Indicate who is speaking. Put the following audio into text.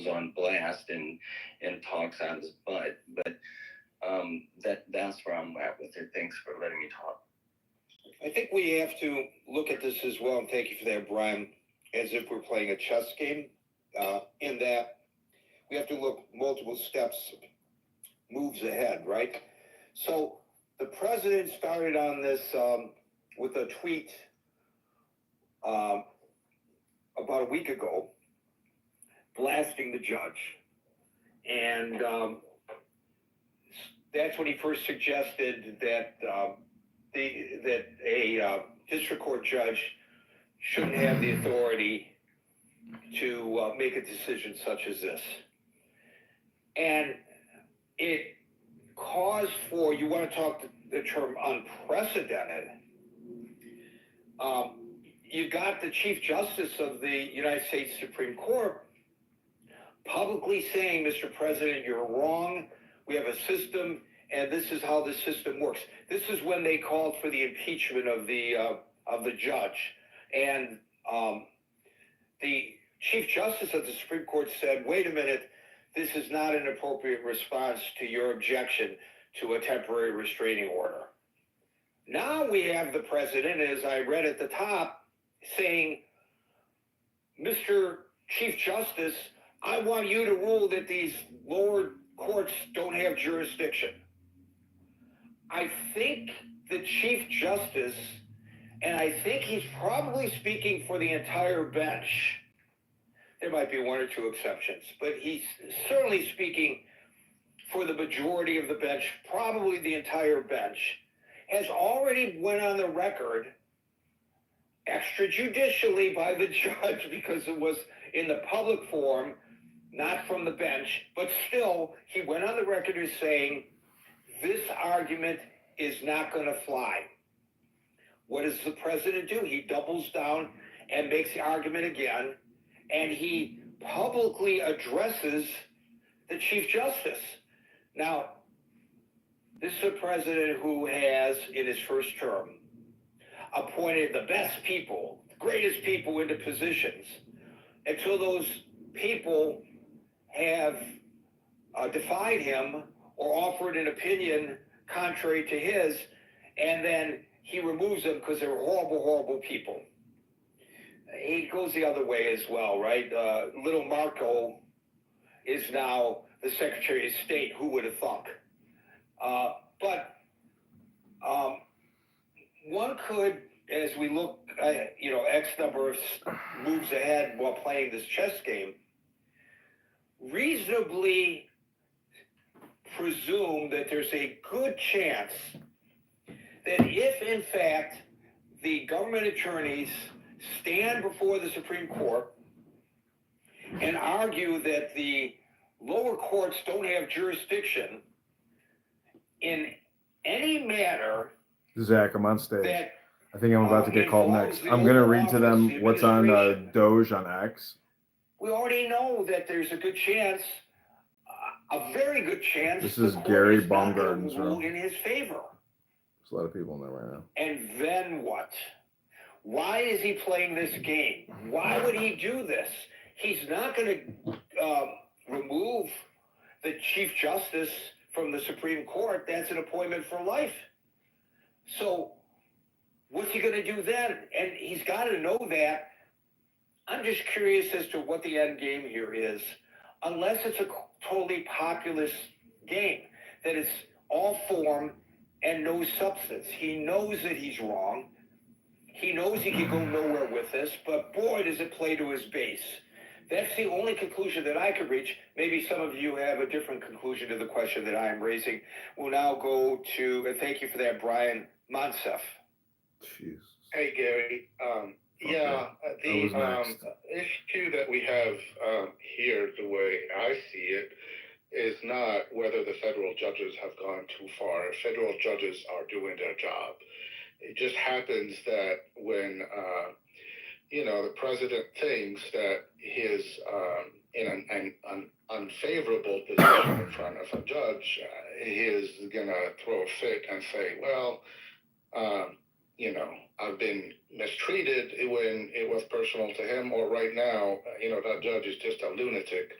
Speaker 1: goes on blast and talks out his butt. But that's where I'm at with it. Thanks for letting me talk.
Speaker 2: I think we have to look at this as well, and thank you for that, Brian, as if we're playing a chess game, in that we have to look multiple steps, moves ahead, right? So the president started on this with a tweet about a week ago, blasting the judge. And that's when he first suggested that a district court judge shouldn't have the authority to make a decision such as this. And it caused for, you want to talk the term unprecedented, you got the Chief Justice of the United States Supreme Court publicly saying, Mr. President, you're wrong. We have a system, and this is how the system works. This is when they called for the impeachment of the judge. And the Chief Justice of the Supreme Court said, wait a minute, this is not an appropriate response to your objection to a temporary restraining order. Now we have the president, as I read at the top, saying, Mr. Chief Justice, I want you to rule that these lower courts don't have jurisdiction. I think the Chief Justice, and I think he's probably speaking for the entire bench, there might be one or two exceptions, but he's certainly speaking for the majority of the bench, probably the entire bench, has already went on the record extrajudicially by the judge, because it was in the public forum, not from the bench, but still, he went on the record as saying, this argument is not going to fly. What does the president do? He doubles down and makes the argument again, and he publicly addresses the Chief Justice. Now, this is a president who has, in his first term, appointed the best people, the greatest people into positions, until those people have defied him or offered an opinion contrary to his, and then he removes them because they're horrible, horrible people. He goes the other way as well, right? Little Marco is now the Secretary of State. Who would have thunk? But one could, as we look, X number of moves ahead while playing this chess game, reasonably presume that there's a good chance that if, in fact, the government attorneys stand before the Supreme Court and argue that the lower courts don't have jurisdiction in any manner.
Speaker 3: Zach, I'm on stage. I think I'm about to get called next. I'm going to read to them what's on Doge on X.
Speaker 2: We already know that there's a good chance, a very good chance.
Speaker 3: This is Gary Baumgarten's room.
Speaker 2: In his favor.
Speaker 3: There's a lot of people in there right now.
Speaker 2: And then what? Why is he playing this game? Why would he do this? He's not going to remove the Chief Justice from the Supreme Court. That's an appointment for life. So what's he going to do then? And he's got to know that. I'm just curious as to what the end game here is, unless it's a totally populist game, that it's all form and no substance. He knows that he's wrong. He knows he can go nowhere with this, but boy, does it play to his base. That's the only conclusion that I could reach. Maybe some of you have a different conclusion to the question that I am raising. We'll now go to, and thank you for that, Brian Monsef.
Speaker 3: Jeez.
Speaker 4: Hey, Gary. The issue that we have here, the way I see it, is not whether the federal judges have gone too far. Federal judges are doing their job. It just happens that when, the president thinks that he is in an unfavorable position in front of a judge, he is going to throw a fit and say, well, I've been mistreated when it was personal to him, or right now, that judge is just a lunatic